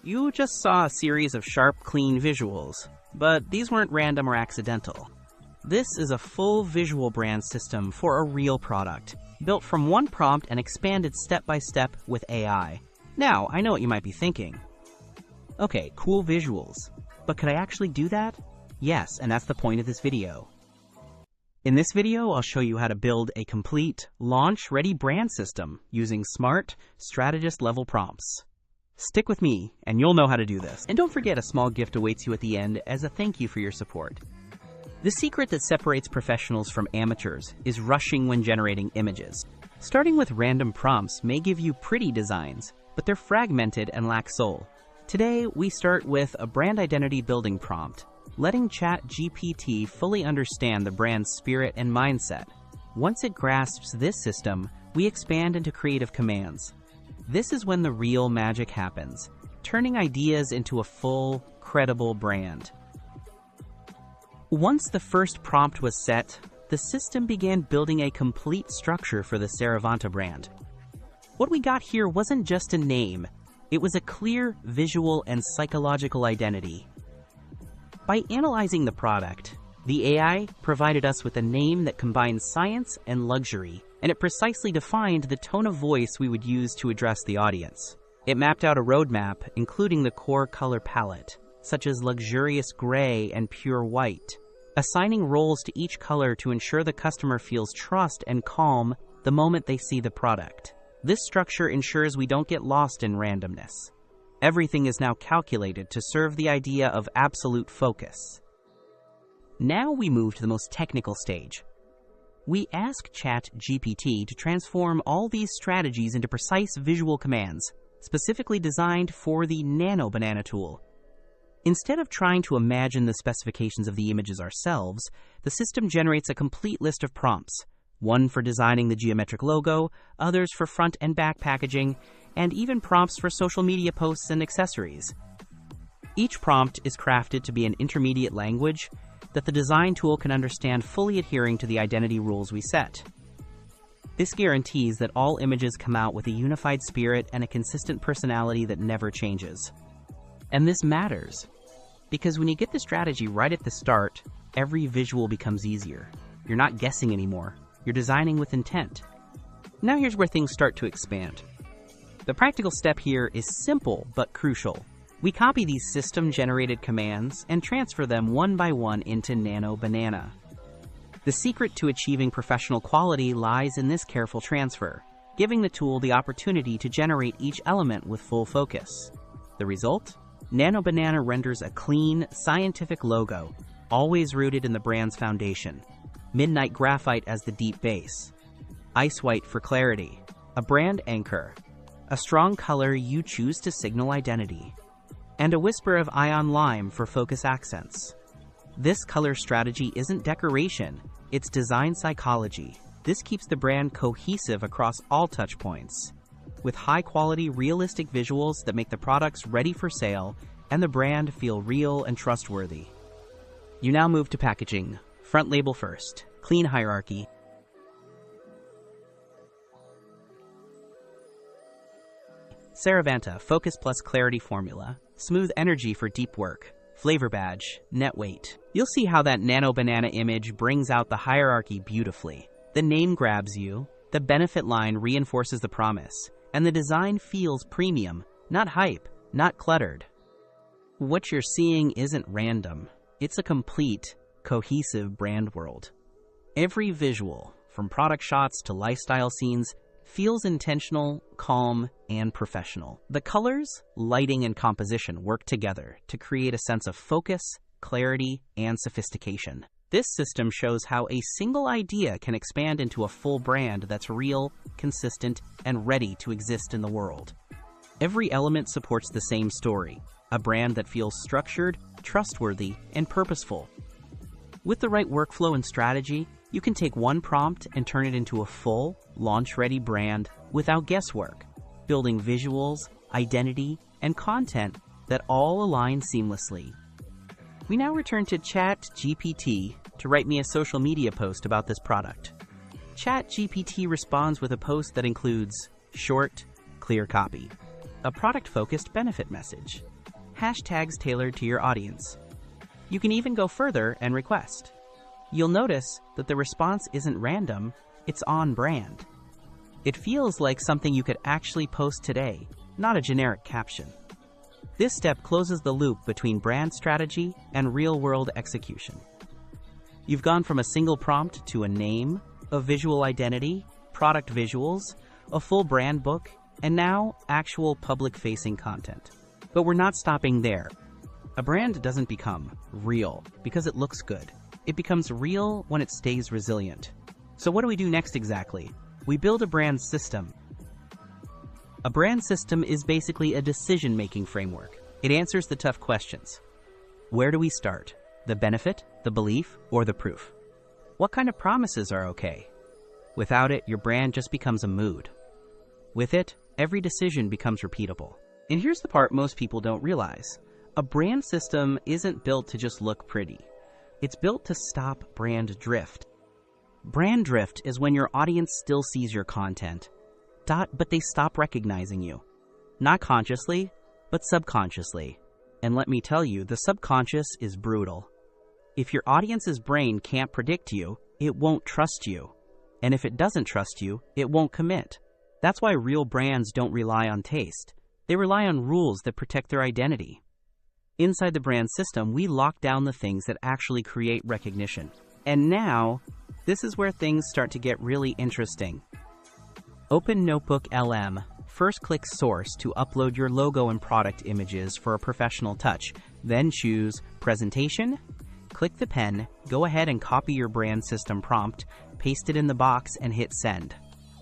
You just saw a series of sharp, clean visuals, but these weren't random or accidental. This is a full visual brand system for a real product, built from one prompt and expanded step by step with AI. Now, I know what you might be thinking. Okay, cool visuals, but could I actually do that? Yes, and that's the point of this video. In this video, I'll show you how to build a complete, launch-ready brand system using smart, strategist-level prompts. Stick with me, and you'll know how to do this. And don't forget, a small gift awaits you at the end as a thank you for your support. The secret that separates professionals from amateurs is rushing when generating images. Starting with random prompts may give you pretty designs, but they're fragmented and lack soul. Today, we start with a brand identity building prompt, letting ChatGPT fully understand the brand's spirit and mindset. Once it grasps this system, we expand into creative commands. This is when the real magic happens, turning ideas into a full, credible brand. Once the first prompt was set, the system began building a complete structure for the Saravanta brand. What we got here wasn't just a name, it was a clear visual and psychological identity. By analyzing the product, the AI provided us with a name that combines science and luxury, and it precisely defined the tone of voice we would use to address the audience. It mapped out a roadmap, including the core color palette, such as luxurious gray and pure white, assigning roles to each color to ensure the customer feels trust and calm the moment they see the product. This structure ensures we don't get lost in randomness. Everything is now calculated to serve the idea of absolute focus. Now we move to the most technical stage. We ask ChatGPT to transform all these strategies into precise visual commands, specifically designed for the Nano Banana tool. Instead of trying to imagine the specifications of the images ourselves, the system generates a complete list of prompts, one for designing the geometric logo, others for front and back packaging, and even prompts for social media posts and accessories. Each prompt is crafted to be an intermediate language that the design tool can understand, fully adhering to the identity rules we set. This guarantees that all images come out with a unified spirit and a consistent personality that never changes. And this matters, because when you get the strategy right at the start, every visual becomes easier. You're not guessing anymore, you're designing with intent. Now here's where things start to expand. The practical step here is simple but crucial. We copy these system-generated commands and transfer them one by one into Nano Banana. The secret to achieving professional quality lies in this careful transfer, giving the tool the opportunity to generate each element with full focus. The result? Nano Banana renders a clean, scientific logo, always rooted in the brand's foundation. Midnight graphite as the deep base, ice white for clarity, a brand anchor, a strong color you choose to signal identity, and a whisper of ion lime for focus accents. This color strategy isn't decoration, it's design psychology. This keeps the brand cohesive across all touchpoints, with high-quality, realistic visuals that make the products ready for sale and the brand feel real and trustworthy. You now move to packaging. Front label first. Clean hierarchy. Saravanta, focus plus clarity formula. Smooth energy for deep work. Flavor badge. Net weight. You'll see how that Nano Banana image brings out the hierarchy beautifully. The name grabs you, the benefit line reinforces the promise, and the design feels premium, not hype, not cluttered. What you're seeing isn't random. It's a complete, cohesive brand world. Every visual, from product shots to lifestyle scenes, feels intentional, calm, and professional. The colors, lighting, and composition work together to create a sense of focus, clarity, and sophistication. This system shows how a single idea can expand into a full brand that's real, consistent, and ready to exist in the world. Every element supports the same story, a brand that feels structured, trustworthy, and purposeful. With the right workflow and strategy, you can take one prompt and turn it into a full, launch-ready brand without guesswork, building visuals, identity, and content that all align seamlessly. We now return to ChatGPT to write me a social media post about this product. ChatGPT responds with a post that includes short, clear copy. a product-focused benefit message, hashtags tailored to your audience. You can even go further and request. You'll notice that the response isn't random, it's on brand. It feels like something you could actually post today, not a generic caption. This step closes the loop between brand strategy and real-world execution. You've gone from a single prompt to a name, a visual identity, product visuals, a full brand book, and now actual public-facing content. But we're not stopping there. A brand doesn't become real because it looks good. It becomes real when it stays resilient. So what do we do next exactly? We build a brand system. A brand system is basically a decision-making framework. It answers the tough questions. Where do we start? The benefit, the belief, or the proof? What kind of promises are okay? Without it, your brand just becomes a mood. With it, every decision becomes repeatable. And here's the part most people don't realize. A brand system isn't built to just look pretty. It's built to stop brand drift. Brand drift is when your audience still sees your content, but they stop recognizing you. Not consciously, but subconsciously. And let me tell you, the subconscious is brutal. If your audience's brain can't predict you, it won't trust you. And if it doesn't trust you, it won't commit. That's why real brands don't rely on taste. They rely on rules that protect their identity. Inside the brand system, we lock down the things that actually create recognition. And now, this is where things start to get really interesting. Open Notebook LM. First click Source to upload your logo and product images for a professional touch. Then choose Presentation. Click the pen, go ahead and copy your brand system prompt, paste it in the box, and hit Send.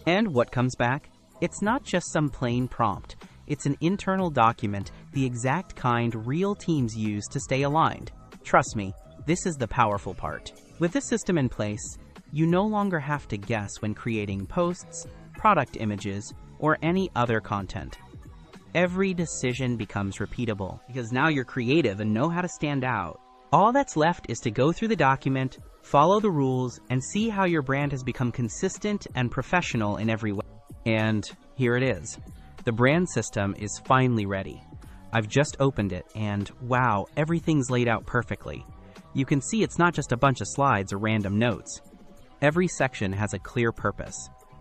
And what comes back? It's not just some plain prompt. It's an internal document, the exact kind real teams use to stay aligned. Trust me, this is the powerful part. With this system in place, you no longer have to guess when creating posts, product images, or any other content. Every decision becomes repeatable because now you're creative and know how to stand out. All that's left is to go through the document, follow the rules, and see how your brand has become consistent and professional in every way. And here it is. The brand system is finally ready. I've just opened it and wow, everything's laid out perfectly. You can see it's not just a bunch of slides or random notes. Every section has a clear purpose.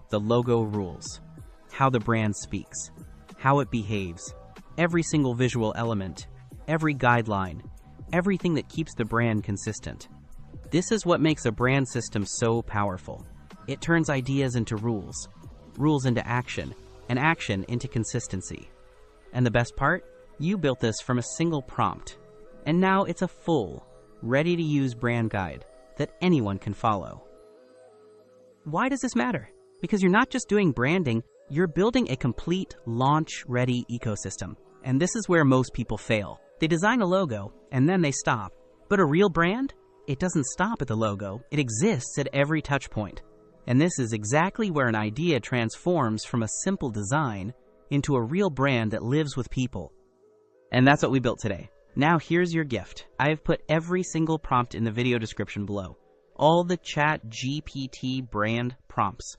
The logo rules, how the brand speaks, how it behaves, every single visual element, every guideline, everything that keeps the brand consistent. This is what makes a brand system so powerful. It turns ideas into rules, rules into action, and action into consistency. And the best part? You built this from a single prompt. And now it's a full, ready-to-use brand guide that anyone can follow. Why does this matter? Because you're not just doing branding, you're building a complete launch-ready ecosystem. And this is where most people fail. They design a logo, and then they stop. But a real brand? It doesn't stop at the logo. It exists at every touch point. And this is exactly where an idea transforms from a simple design into a real brand that lives with people. And that's what we built today. Now here's your gift. I have put every single prompt in the video description below. All the ChatGPT brand prompts.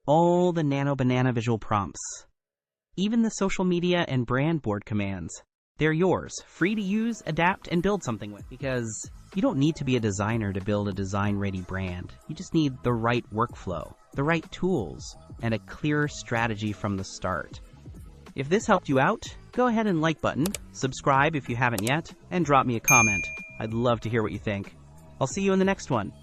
All the Nano Banana visual prompts. Even the social media and brand board commands. They're yours, free to use, adapt, and build something with. Because you don't need to be a designer to build a design-ready brand. You just need the right workflow, the right tools, and a clear strategy from the start. If this helped you out, go ahead and like button, subscribe if you haven't yet, and drop me a comment. I'd love to hear what you think. I'll see you in the next one.